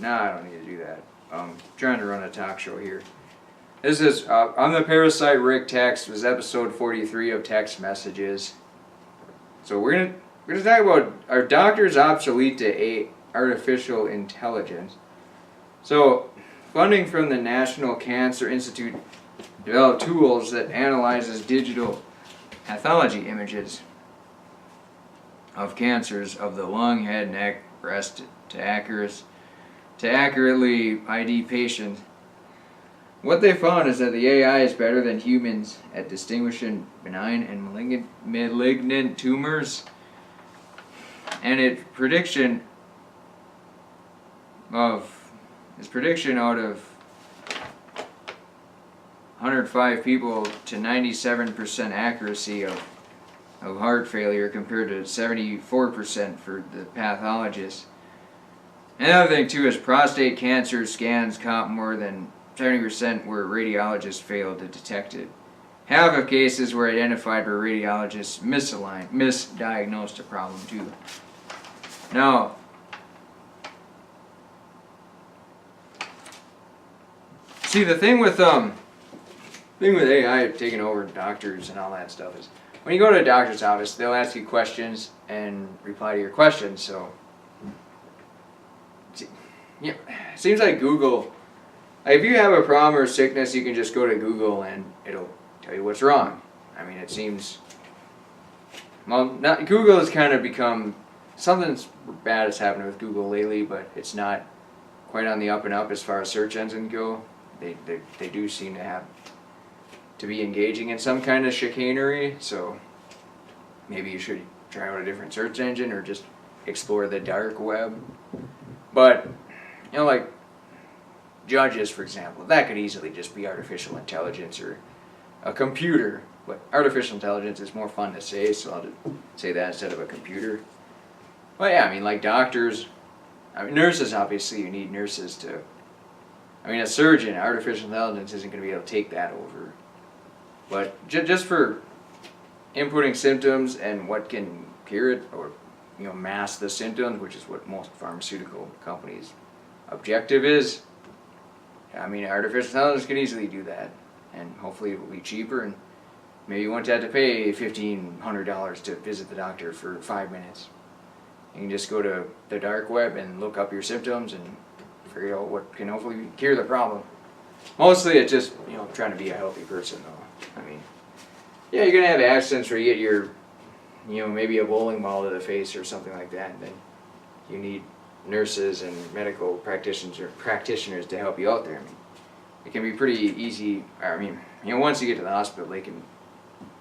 I don't need to do that. I'm trying to run a talk show here. This is, I'm the Parasite Rick Tex. This was episode 43 of Tex Messages. So we're gonna talk about, are doctors obsolete to artificial intelligence? So, funding from the National Cancer Institute developed tools that analyzes digital pathology images of cancers of the lung, head, neck, breast to accurately ID patients. What they found is that the AI is better than humans at distinguishing benign and malignant tumors, and its prediction out of 105 people to 97% accuracy of heart failure compared to 74% for the pathologist. Another thing too is prostate cancer scans caught more than 70% where radiologists failed to detect it. Half of cases were identified where radiologists misdiagnosed a problem too. Now, see, the thing with AI taking over doctors and all that stuff is, when you go to a doctor's office, they'll ask you questions and reply to your questions. So, it seems like Google, if you have a problem or sickness, you can just go to Google and it'll tell you what's wrong. I mean, it seems, Google has kind of become, something bad has happened with Google lately, but it's not quite on the up and up as far as search engines go. They do seem to be engaging in some kind of chicanery, so maybe you should try out a different search engine or just explore the dark web. But, like judges, for example, that could easily just be artificial intelligence or a computer. But artificial intelligence is more fun to say, so I'll just say that instead of a computer. But yeah, like doctors, nurses, obviously you need nurses to, a surgeon, artificial intelligence isn't going to be able to take that over. But just for inputting symptoms and what can cure it or mask the symptoms, which is what most pharmaceutical companies objective is, I mean, artificial intelligence can easily do that, and hopefully it will be cheaper, and maybe you won't have to pay $1,500 to visit the doctor for 5 minutes. You can just go to the dark web and look up your symptoms and figure out what can hopefully cure the problem. Mostly it's just, trying to be a healthy person though. I mean, yeah, you're going to have accidents where you get your, maybe a bowling ball to the face or something like that, and then you need nurses and medical practitioners to help you out there. I mean, it can be pretty easy. I mean, once you get to the hospital, they can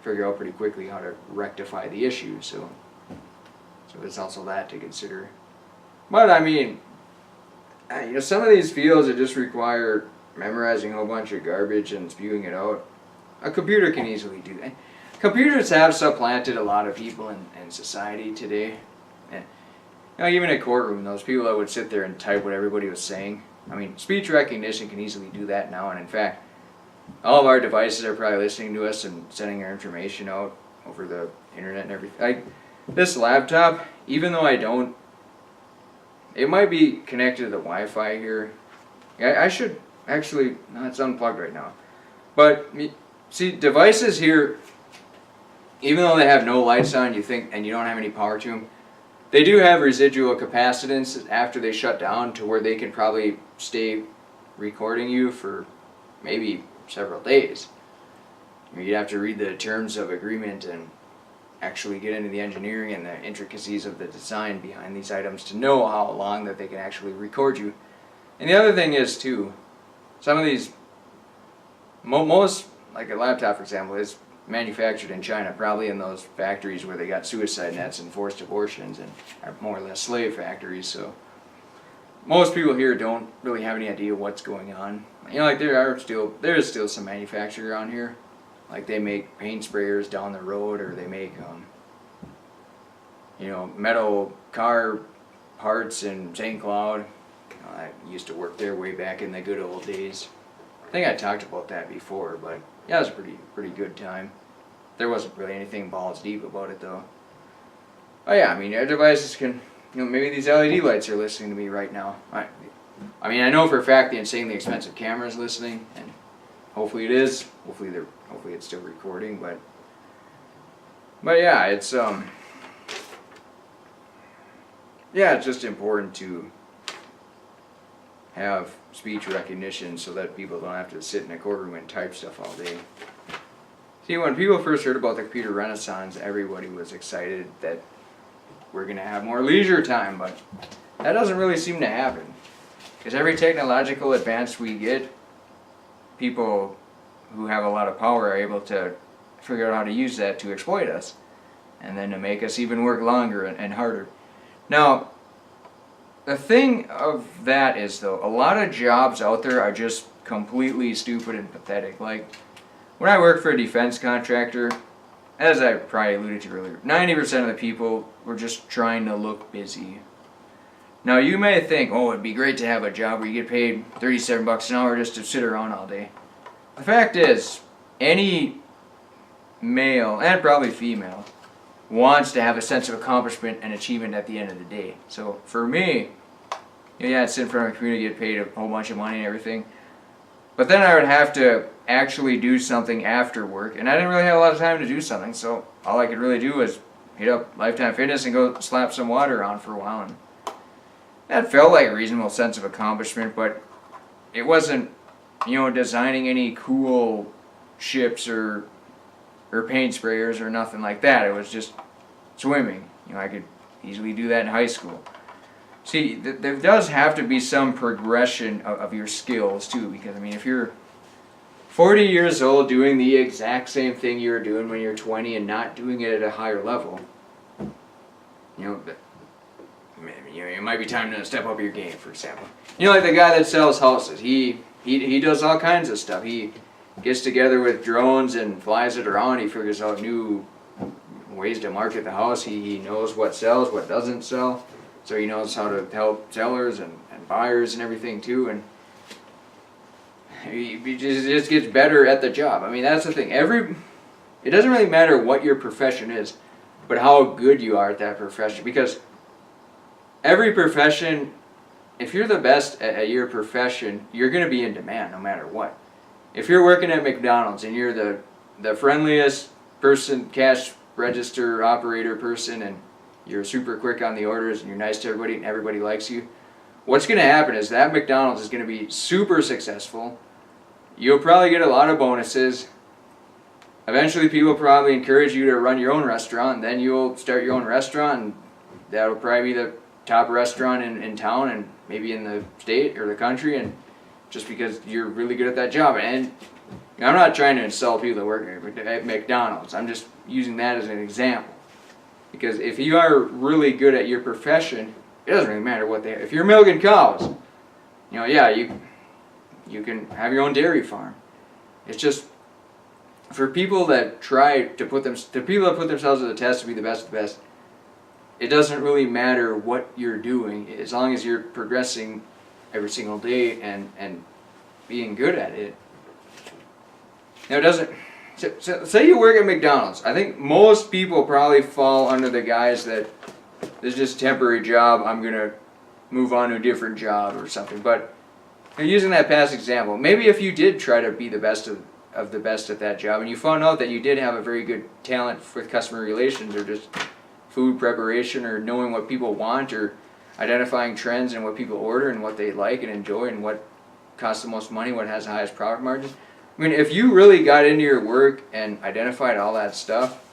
figure out pretty quickly how to rectify the issue. So there's also that to consider. But I mean, some of these fields that just require memorizing a whole bunch of garbage and spewing it out, a computer can easily do that. Computers have supplanted a lot of people in society today. And, even in a courtroom, those people that would sit there and type what everybody was saying. I mean, speech recognition can easily do that now, and in fact, all of our devices are probably listening to us and sending our information out over the internet and everything. This laptop, even though it might be connected to the Wi-Fi here. I should actually, no, it's unplugged right now. But see, devices here, even though they have no lights on, and you don't have any power to them, they do have residual capacitance after they shut down to where they can probably stay recording you for maybe several days. You'd have to read the terms of agreement and actually get into the engineering and the intricacies of the design behind these items to know how long that they can actually record you. And the other thing is too, some of these, most, like a laptop for example, is manufactured in China, probably in those factories where they got suicide nets and forced abortions and are more or less slave factories. So most people here don't really have any idea what's going on. Like there is still some manufacturing around here. Like they make paint sprayers down the road, or they make metal car parts in St. Cloud. I used to work there way back in the good old days. I think I talked about that before, but yeah, it was a pretty good time. There wasn't really anything balls deep about it though. Oh yeah, I mean, our devices can, maybe these LED lights are listening to me right now. I mean, I know for a fact the insanely expensive camera is listening, and hopefully it is. Hopefully it's still recording, but yeah, it's it's just important to have speech recognition so that people don't have to sit in a courtroom and type stuff all day. See, when people first heard about the computer renaissance, everybody was excited that we're going to have more leisure time, but that doesn't really seem to happen. Because every technological advance we get, people who have a lot of power are able to figure out how to use that to exploit us, and then to make us even work longer and harder. Now, the thing of that is, though, a lot of jobs out there are just completely stupid and pathetic. Like, when I worked for a defense contractor, as I probably alluded to earlier, 90% of the people were just trying to look busy. Now, you may think, oh, it'd be great to have a job where you get paid $37 an hour just to sit around all day. The fact is, any male, and probably female, wants to have a sense of accomplishment and achievement at the end of the day. So, for me, I'd sit in front of a computer, get paid a whole bunch of money and everything. But then I would have to actually do something after work, and I didn't really have a lot of time to do something, so all I could really do was hit up Lifetime Fitness and go slap some water on for a while. And that felt like a reasonable sense of accomplishment, but it wasn't, designing any cool ships or paint sprayers or nothing like that. It was just swimming. I could easily do that in high school. See, there does have to be some progression of your skills too, because I mean, if you're 40 years old doing the exact same thing you were doing when you're 20 and not doing it at a higher level, it might be time to step up your game, for example. Like the guy that sells houses, he does all kinds of stuff. He gets together with drones and flies it around. He figures out new ways to market the house. He knows what sells, what doesn't sell. So he knows how to help sellers and buyers and everything too. And he just gets better at the job. I mean, that's the thing. It doesn't really matter what your profession is, but how good you are at that profession. Because every profession if you're the best at your profession, you're going to be in demand no matter what. If you're working at McDonald's and you're the friendliest person, cash register operator person, and you're super quick on the orders and you're nice to everybody and everybody likes you, what's going to happen is that McDonald's is going to be super successful. You'll probably get a lot of bonuses. Eventually people probably encourage you to run your own restaurant, and then you'll start your own restaurant, and that'll probably be the top restaurant in town and maybe in the state or the country, and just because you're really good at that job. And I'm not trying to insult people that work at McDonald's. I'm just using that as an example. Because if you are really good at your profession, it doesn't really matter what if you're milking cows, yeah, you can have your own dairy farm. It's just for people that try to people that put themselves to the test to be the best of the best, it doesn't really matter what you're doing as long as you're progressing every single day and being good at it. Now it doesn't. So say you work at McDonald's. I think most people probably fall under the guise that this is just a temporary job. I'm gonna move on to a different job or something. But using that past example, maybe if you did try to be the best of the best at that job, and you found out that you did have a very good talent with customer relations or just food preparation or knowing what people want or identifying trends and what people order and what they like and enjoy and what costs the most money, what has the highest profit margin. I mean, if you really got into your work and identified all that stuff,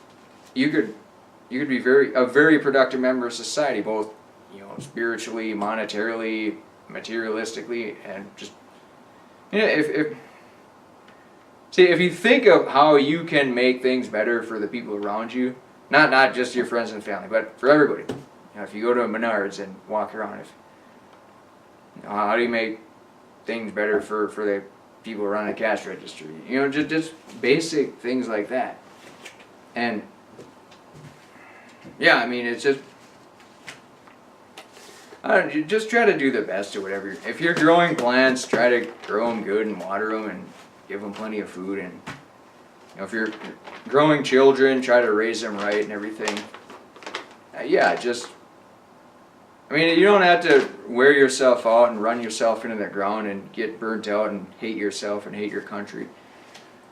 you could be a very productive member of society, both spiritually, monetarily, materialistically, and just if you think of how you can make things better for the people around you, not just your friends and family, but for everybody. If you go to Menards and walk around, how do you make things better for the people around the cash register? Just basic things like that. And yeah, I mean, it's just try to do the best at whatever. If you're growing plants, try to grow them good and water them and give them plenty of food. And if you're growing children, try to raise them right and everything. I mean, you don't have to wear yourself out and run yourself into the ground and get burnt out and hate yourself and hate your country.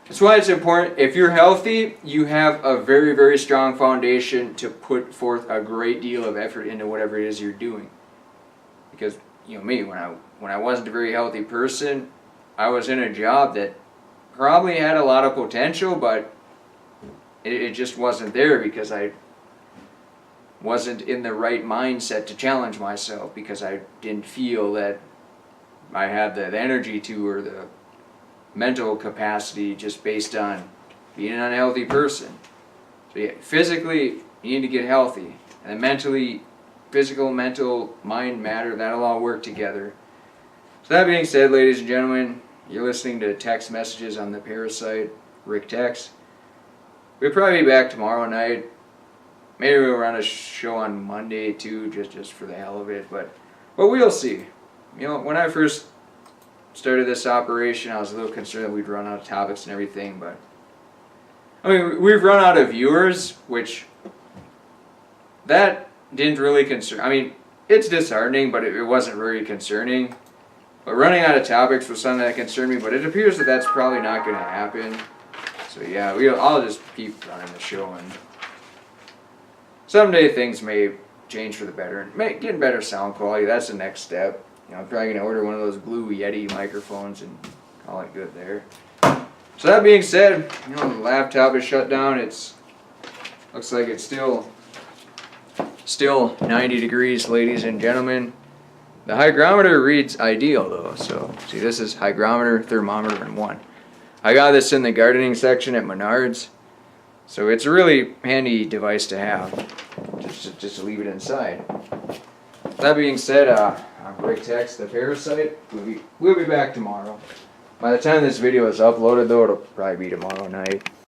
That's why it's important. If you're healthy, you have a very, very strong foundation to put forth a great deal of effort into whatever it is you're doing. Because, me, when I wasn't a very healthy person, I was in a job that probably had a lot of potential, but it just wasn't there because I wasn't in the right mindset to challenge myself, because I didn't feel that I had the energy to or the mental capacity, just based on being an unhealthy person. So yeah, physically you need to get healthy, and then mentally, physical, mental, mind, matter, that'll all work together. So that being said, ladies and gentlemen, you're listening to Tex Messages on the Parasite, Rick Tex. We'll probably be back tomorrow night. Maybe we'll run a show on Monday too, just for the hell of it. But we'll see. When I first started this operation, I was a little concerned that we'd run out of topics and everything. But I mean, we've run out of viewers, which that didn't really concern. I mean, it's disheartening, but it wasn't very concerning. But running out of topics was something that concerned me. But it appears that that's probably not going to happen. So yeah, I'll just keep running the show, and someday things may change for the better and getting better sound quality. That's the next step. I'm probably going to order one of those blue Yeti microphones and call it good there. So that being said, the laptop is shut down. Looks like it's still 90 degrees, ladies and gentlemen. The hygrometer reads ideal though. So see, this is hygrometer, thermometer, and one. I got this in the gardening section at Menards. So it's a really handy device to have, just to leave it inside. That being said, I'm Rick Tex, the Parasite. We'll be back tomorrow. By the time this video is uploaded, though, it'll probably be tomorrow night.